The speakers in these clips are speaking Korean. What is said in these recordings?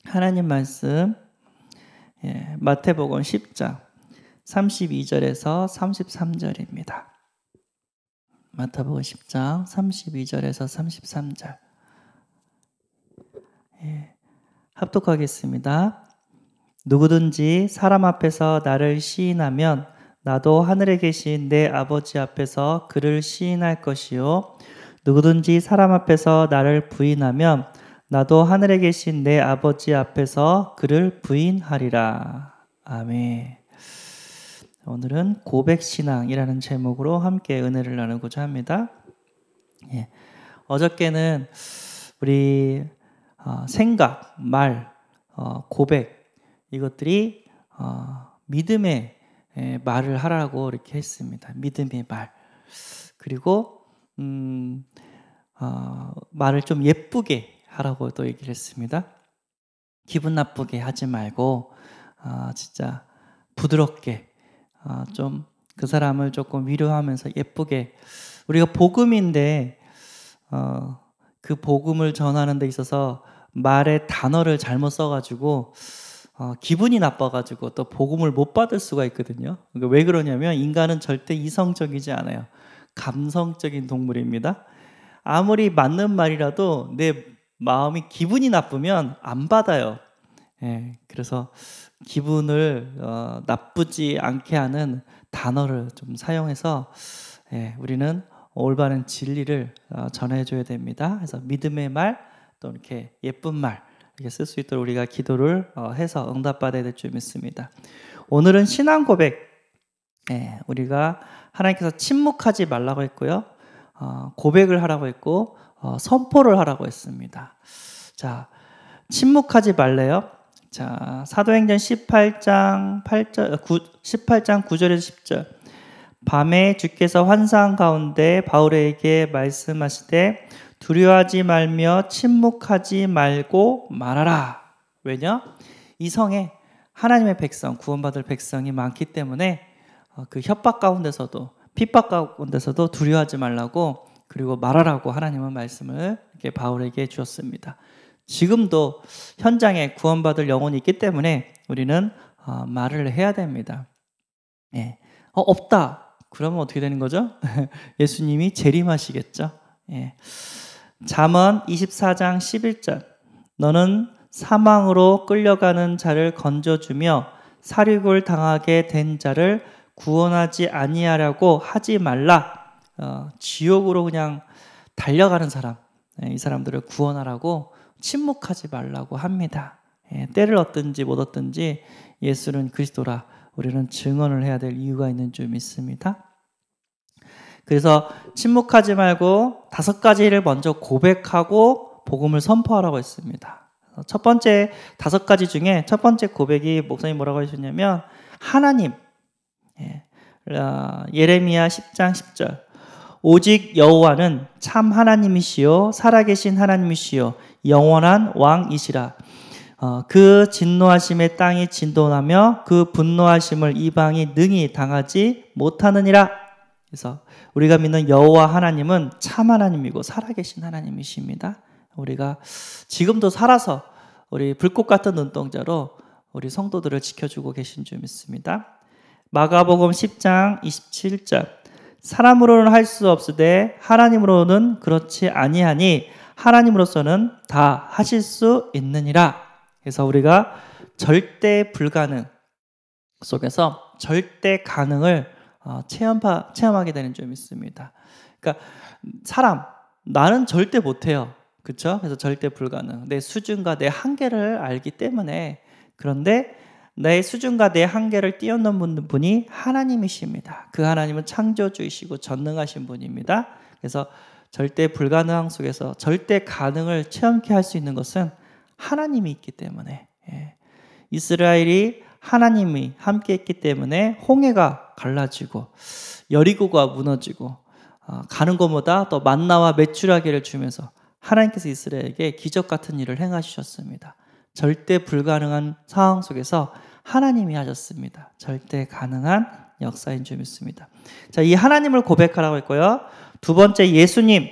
하나님 말씀 마태복음 10장 32절에서 33절입니다. 마태복음 10장 32절에서 33절 합독하겠습니다. 누구든지 사람 앞에서 나를 시인하면 나도 하늘에 계신 내 아버지 앞에서 그를 시인할 것이요 누구든지 사람 앞에서 나를 부인하면 나도 하늘에 계신 내 아버지 앞에서 그를 부인하리라. 아멘. 오늘은 고백신앙이라는 제목으로 함께 은혜를 나누고자 합니다. 어저께는 우리 생각, 말, 고백 이것들이 믿음의 말을 하라고 이렇게 했습니다. 믿음의 말. 그리고 말을 좀 예쁘게 하라고 또 얘기를 했습니다. 기분 나쁘게 하지 말고 진짜 부드럽게 좀 그 사람을 조금 위로하면서 예쁘게 우리가 복음인데 그 복음을 전하는 데 있어서 말의 단어를 잘못 써가지고 기분이 나빠가지고 또 복음을 못 받을 수가 있거든요. 그러니까 왜 그러냐면 인간은 절대 이성적이지 않아요. 감성적인 동물입니다. 아무리 맞는 말이라도 내 마음이 기분이 나쁘면 안 받아요. 그래서 기분을 나쁘지 않게 하는 단어를 좀 사용해서 우리는 올바른 진리를 전해줘야 됩니다. 그래서 믿음의 말, 또 이렇게 예쁜 말 이렇게 쓸 수 있도록 우리가 기도를 해서 응답받아야 될 줄 믿습니다. 오늘은 신앙 고백. 우리가 하나님께서 침묵하지 말라고 했고요. 고백을 하라고 했고 선포를 하라고 했습니다. 자, 침묵하지 말래요. 자, 사도행전 18장 9절에서 10절. 밤에 주께서 환상 가운데 바울에게 말씀하시되 두려워하지 말며 침묵하지 말고 말하라. 왜냐? 이 성에 하나님의 백성, 구원받을 백성이 많기 때문에 그 협박 가운데서도 핍박 가운데서도 두려워하지 말라고 그리고 말하라고 하나님은 말씀을 이렇게 바울에게 주었습니다. 지금도 현장에 구원받을 영혼이 있기 때문에 우리는 말을 해야 됩니다. 없다. 그러면 어떻게 되는 거죠? 예수님이 재림하시겠죠. 잠언 24장 11절. 너는 사망으로 끌려가는 자를 건져주며 살육을 당하게 된 자를 구원하지 아니하려고 하지 말라. 지옥으로 그냥 달려가는 사람, 이 사람들을 구원하라고 침묵하지 말라고 합니다. 때를 얻든지 못 얻든지 예수는 그리스도라 우리는 증언을 해야 될 이유가 있는 줄 믿습니다. 그래서 침묵하지 말고 5가지를 먼저 고백하고 복음을 선포하라고 했습니다. 첫 번째 5가지 중에 첫 번째 고백이 목사님 뭐라고 하셨냐면 하나님, 예레미야 10장 10절. 오직 여호와는 참 하나님이시요 살아계신 하나님이시요 영원한 왕이시라. 그 진노하심에 땅이 진동하며 그 분노하심을 이방이 능히 당하지 못하느니라. 그래서 우리가 믿는 여호와 하나님은 참 하나님이고 살아계신 하나님이십니다. 우리가 지금도 살아서 우리 불꽃 같은 눈동자로 우리 성도들을 지켜주고 계신 줄 믿습니다. 마가복음 10장 27절. 사람으로는 할 수 없으되 하나님으로는 그렇지 아니하니 하나님으로서는 다 하실 수 있느니라. 그래서 우리가 절대 불가능 속에서 절대 가능을 체험하게 되는 줄 믿습니다. 그러니까 나는 절대 못해요. 그렇죠? 그래서 절대 불가능. 내 수준과 내 한계를 알기 때문에 그런데 내 수준과 내 한계를 뛰어넘는 분이 하나님이십니다. 그 하나님은 창조주이시고 전능하신 분입니다. 그래서 절대 불가능함 속에서 절대 가능을 체험케 할 수 있는 것은 하나님이 있기 때문에 이스라엘이 하나님이 함께 했기 때문에 홍해가 갈라지고 여리고가 무너지고 가는 것보다 또 만나와 메추라기를 주면서 하나님께서 이스라엘에게 기적 같은 일을 행하셨습니다. 절대 불가능한 상황 속에서 하나님이 하셨습니다. 절대 가능한 역사인 줄 믿습니다. 자, 이 하나님을 고백하라고 했고요. 두 번째 예수님,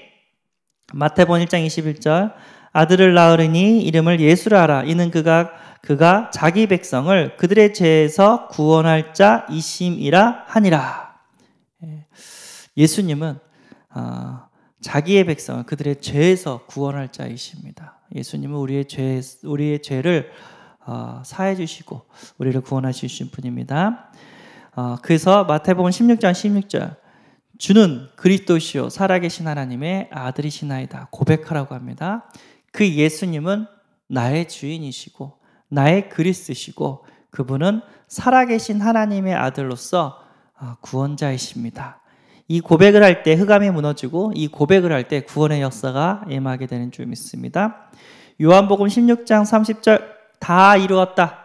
마태복음 1장 21절. 아들을 낳으리니 이름을 예수라 하라. 이는 그가 자기 백성을 그들의 죄에서 구원할 자이심이라 하니라. 예수님은 자기의 백성을 그들의 죄에서 구원할 자이십니다. 예수님은 우리의 죄를 사해 주시고 우리를 구원하시는 분입니다. 그래서 마태복음 16장 16절 주는 그리스도시요 살아계신 하나님의 아들이시나이다 고백하라고 합니다. 그 예수님은 나의 주인이시고 나의 그리스도시고 그분은 살아계신 하나님의 아들로서 구원자이십니다. 이 고백을 할 때 흑암이 무너지고 이 고백을 할 때 구원의 역사가 임하게 되는 줄 믿습니다. 요한복음 16장 30절 다 이루었다.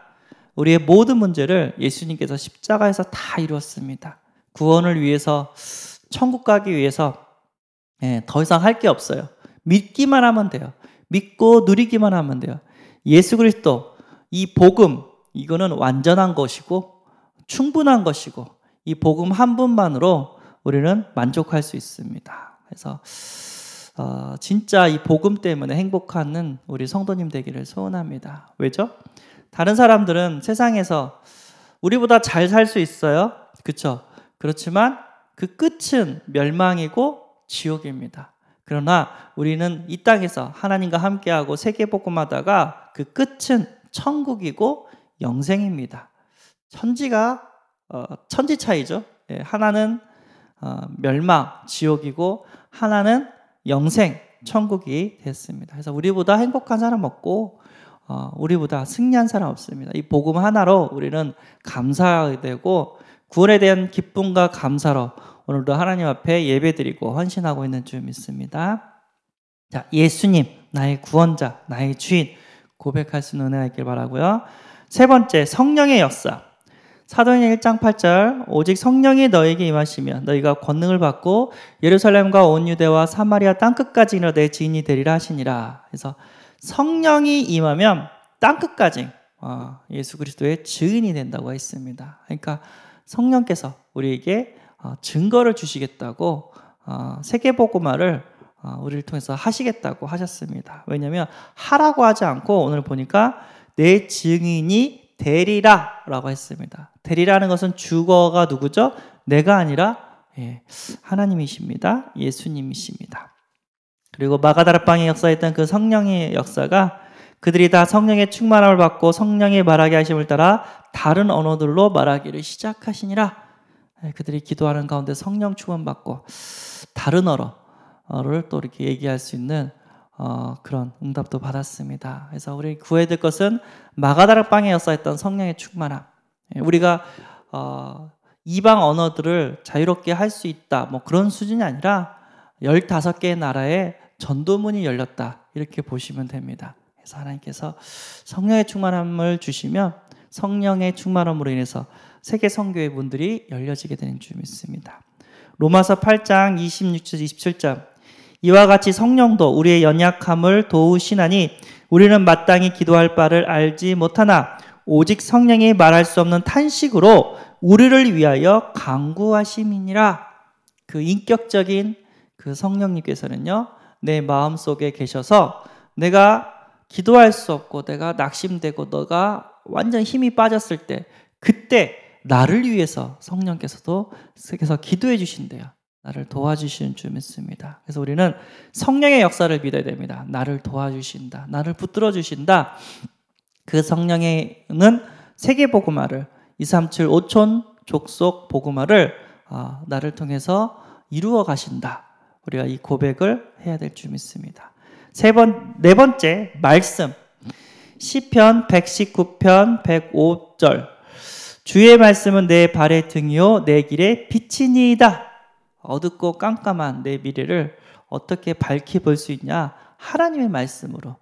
우리의 모든 문제를 예수님께서 십자가에서 다 이루었습니다. 구원을 위해서 천국 가기 위해서 더 이상 할 게 없어요. 믿기만 하면 돼요. 믿고 누리기만 하면 돼요. 예수 그리스도 이 복음 이거는 완전한 것이고 충분한 것이고 이 복음 한 분만으로 우리는 만족할 수 있습니다. 그래서 진짜 이 복음 때문에 행복하는 우리 성도님 되기를 소원합니다. 왜죠? 다른 사람들은 세상에서 우리보다 잘 살 수 있어요. 그렇죠? 그렇지만 그 끝은 멸망이고 지옥입니다. 그러나 우리는 이 땅에서 하나님과 함께하고 세계복음하다가 그 끝은 천국이고 영생입니다. 천지 차이죠. 하나는 멸망, 지옥이고 하나는 영생, 천국이 됐습니다. 그래서 우리보다 행복한 사람 없고 우리보다 승리한 사람 없습니다. 이 복음 하나로 우리는 감사해야 되고 구원에 대한 기쁨과 감사로 오늘도 하나님 앞에 예배드리고 헌신하고 있는 줄 믿습니다. 자, 예수님 나의 구원자, 나의 주인 고백할 수 있는 은혜가 있길 바라고요. 세 번째, 성령의 역사. 사도행전 1장 8절 오직 성령이 너에게 임하시면 너희가 권능을 받고 예루살렘과 온 유대와 사마리아 땅끝까지 이르러 내 지인이 되리라 하시니라. 그래서 성령이 임하면 땅끝까지 예수 그리스도의 증인이 된다고 했습니다. 그러니까 성령께서 우리에게 증거를 주시겠다고 세계복음화를 우리를 통해서 하시겠다고 하셨습니다. 왜냐하면 하라고 하지 않고 오늘 보니까 내 증인이 되리라 라고 했습니다. 되리라는 것은 주어가 누구죠? 내가 아니라 하나님이십니다. 예수님이십니다. 그리고 마가다락방에 역사했던 그 성령의 역사가 그들이 다 성령의 충만함을 받고 성령의 말하게 하심을 따라 다른 언어들로 말하기를 시작하시니라. 그들이 기도하는 가운데 성령 충만받고 다른 언어를 또 이렇게 얘기할 수 있는 그런 응답도 받았습니다. 그래서 우리 구해야 될 것은 마가다락방에 역사했던 성령의 충만함. 우리가 이방 언어들을 자유롭게 할 수 있다 뭐 그런 수준이 아니라 15개의 나라에 전도문이 열렸다 이렇게 보시면 됩니다. 그래서 하나님께서 성령의 충만함을 주시면 성령의 충만함으로 인해서 세계 선교의 문들이 열려지게 되는 줄 믿습니다. 로마서 8장 26절 27절 이와 같이 성령도 우리의 연약함을 도우시나니 우리는 마땅히 기도할 바를 알지 못하나 오직 성령이 말할 수 없는 탄식으로 우리를 위하여 간구하심이니라. 그 인격적인 그 성령님께서는요 내 마음속에 계셔서 내가 기도할 수 없고 내가 낙심되고 너가 완전 힘이 빠졌을 때 그때 나를 위해서 성령께서도 그래서 기도해 주신대요. 나를 도와주시는 줄 믿습니다. 그래서 우리는 성령의 역사를 믿어야 됩니다. 나를 도와주신다. 나를 붙들어 주신다. 그 성령에는 세계복음화를 237 5촌 족속 복음화를 나를 통해서 이루어 가신다. 우리가 이 고백을 해야 될 줄 믿습니다. 네 번째 말씀 시편 119편 105절 주의 말씀은 내 발의 등이요 내 길의 빛이니이다. 어둡고 깜깜한 내 미래를 어떻게 밝히 볼 수 있냐? 하나님의 말씀으로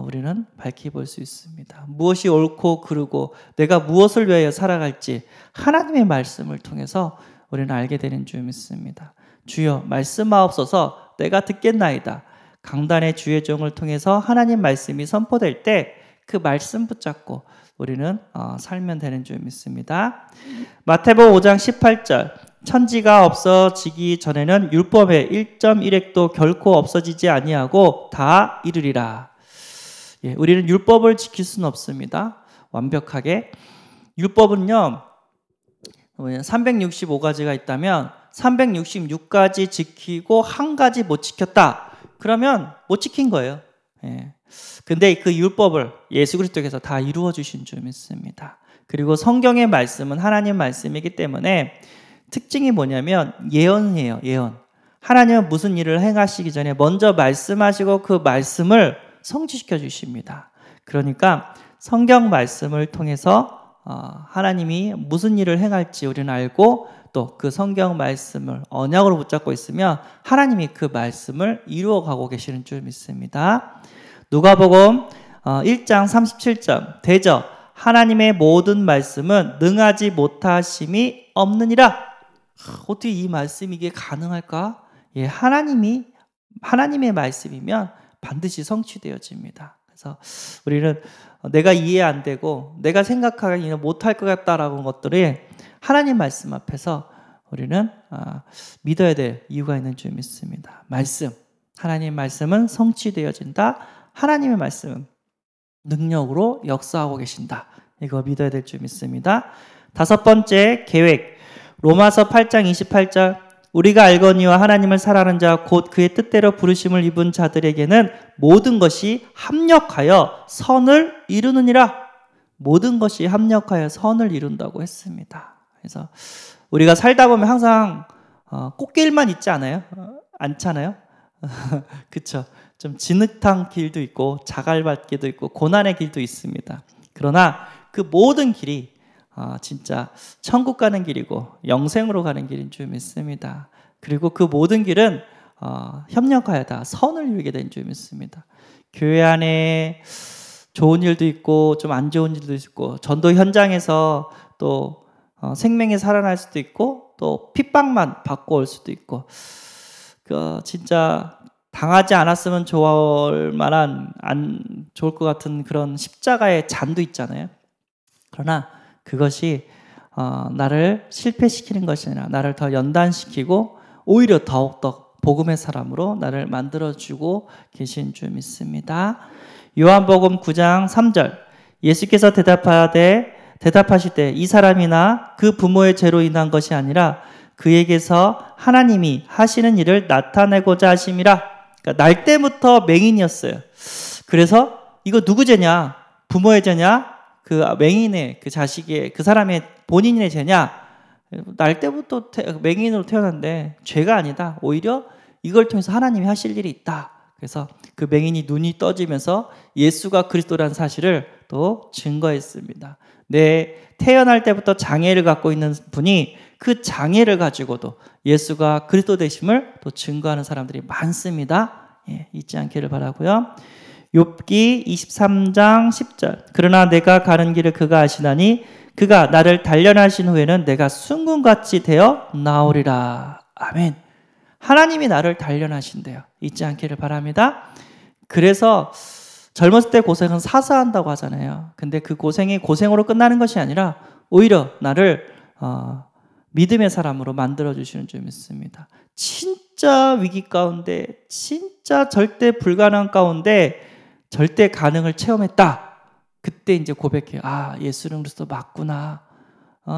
우리는 밝히 볼 수 있습니다. 무엇이 옳고 그르고 내가 무엇을 위하여 살아갈지 하나님의 말씀을 통해서 우리는 알게 되는 줄 믿습니다. 주여 말씀하옵소서 내가 듣겠나이다. 강단의 주의 종을 통해서 하나님 말씀이 선포될 때 그 말씀 붙잡고 우리는 살면 되는 줄 믿습니다. 마태복음 5장 18절 천지가 없어지기 전에는 율법의 1.1획도 결코 없어지지 아니하고 다 이르리라. 예, 우리는 율법을 지킬 수는 없습니다. 완벽하게. 율법은요, 365가지가 있다면 366가지 지키고 한 가지 못 지켰다. 그러면 못 지킨 거예요. 예. 근데 그 율법을 예수 그리스도께서 다 이루어 주신 줄 믿습니다. 그리고 성경의 말씀은 하나님 말씀이기 때문에 특징이 뭐냐면 예언이에요. 예언. 하나님은 무슨 일을 행하시기 전에 먼저 말씀하시고 그 말씀을 성취시켜 주십니다. 그러니까 성경 말씀을 통해서 하나님이 무슨 일을 행할지 우리는 알고 또 그 성경 말씀을 언약으로 붙잡고 있으면 하나님이 그 말씀을 이루어가고 계시는 줄 믿습니다. 누가복음 1장 37절 대저 하나님의 모든 말씀은 능하지 못하심이 없느니라. 어떻게 이 말씀이 이게 가능할까? 예, 하나님의 말씀이면 반드시 성취되어집니다. 그래서 우리는 내가 이해 안 되고 내가 생각하기는 못할 것 같다라는 것들이 하나님 말씀 앞에서 우리는 믿어야 될 이유가 있는 줄 믿습니다. 말씀, 하나님 말씀은 성취되어진다. 하나님의 말씀은 능력으로 역사하고 계신다. 이거 믿어야 될 줄 믿습니다. 다섯 번째 계획, 로마서 8장 28절 우리가 알거니와 하나님을 사랑하는 자 곧 그의 뜻대로 부르심을 입은 자들에게는 모든 것이 합력하여 선을 이루느니라. 모든 것이 합력하여 선을 이룬다고 했습니다. 그래서 우리가 살다 보면 항상 꽃길만 있지 않아요? 않잖아요? 그렇죠? 좀 진흙탕 길도 있고 자갈밭길도 있고 고난의 길도 있습니다. 그러나 그 모든 길이 진짜 천국 가는 길이고 영생으로 가는 길인 줄 믿습니다. 그리고 그 모든 길은 협력하여 다 선을 이루게 된 줄 믿습니다. 교회 안에 좋은 일도 있고 좀 안 좋은 일도 있고 전도 현장에서 또 생명이 살아날 수도 있고 또 핍박만 받고 올 수도 있고 진짜 당하지 않았으면 좋을 만한 안 좋을 것 같은 그런 십자가의 잔도 있잖아요. 그러나 그것이 나를 실패시키는 것이 아니라 나를 더 연단시키고 오히려 더욱더 복음의 사람으로 나를 만들어주고 계신 줄 믿습니다. 요한복음 9장 3절 예수께서 대답하실 때 이 사람이나 그 부모의 죄로 인한 것이 아니라 그에게서 하나님이 하시는 일을 나타내고자 하심이라. 그러니까 날 때부터 맹인이었어요. 그래서 이거 누구 죄냐? 부모의 죄냐? 그 맹인의 그 자식의 그 사람의 본인의 죄냐? 날 때부터 맹인으로 태어났는데 죄가 아니다. 오히려 이걸 통해서 하나님이 하실 일이 있다. 그래서 그 맹인이 눈이 떠지면서 예수가 그리스도라는 사실을 또 증거했습니다. 태어날 때부터 장애를 갖고 있는 분이 그 장애를 가지고도 예수가 그리스도 되심을 또 증거하는 사람들이 많습니다. 예, 잊지 않기를 바라고요. 욥기 23장 10절 그러나 내가 가는 길을 그가 아시나니 그가 나를 단련하신 후에는 내가 순금같이 되어 나오리라. 아멘. 하나님이 나를 단련하신대요. 잊지 않기를 바랍니다. 그래서 젊었을 때 고생은 사사한다고 하잖아요. 근데 그 고생이 고생으로 끝나는 것이 아니라 오히려 나를 믿음의 사람으로 만들어주시는 줄 믿습니다. 진짜 위기 가운데 진짜 절대 불가능한 가운데 절대 가능을 체험했다. 그때 이제 고백해요. 예수는 그리스도 맞구나.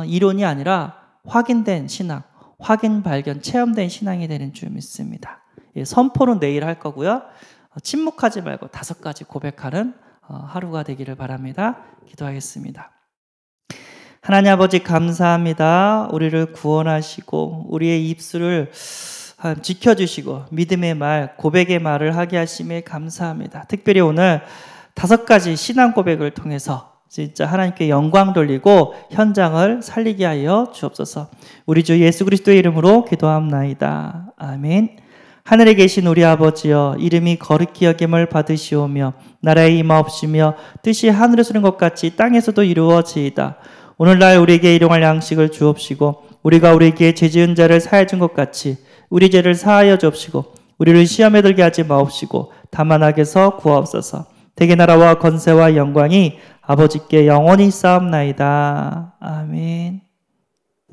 이론이 아니라 확인된 신앙, 확인, 발견, 체험된 신앙이 되는 줄 믿습니다. 예, 선포는 내일 할 거고요. 침묵하지 말고 5가지 고백하는 하루가 되기를 바랍니다. 기도하겠습니다. 하나님 아버지 감사합니다. 우리를 구원하시고 우리의 입술을 지켜주시고 믿음의 말, 고백의 말을 하게 하심에 감사합니다. 특별히 오늘 5가지 신앙 고백을 통해서 진짜 하나님께 영광 돌리고 현장을 살리게 하여 주옵소서. 우리 주 예수 그리스도의 이름으로 기도합나이다. 아멘. 하늘에 계신 우리 아버지여, 이름이 거룩히 여김을 받으시오며 나라의 임하옵시며 뜻이 하늘에서 이룬 것 같이 땅에서도 이루어지이다. 오늘날 우리에게 일용할 양식을 주옵시고 우리가 우리에게 죄 지은 자를 사하여 준 것 같이 우리 죄를 사하여 주옵시고 우리를 시험에 들게 하지 마옵시고 다만 악에서 구하옵소서. 대개 나라와 권세와 영광이 아버지께 영원히 쌓옵나이다. 아멘.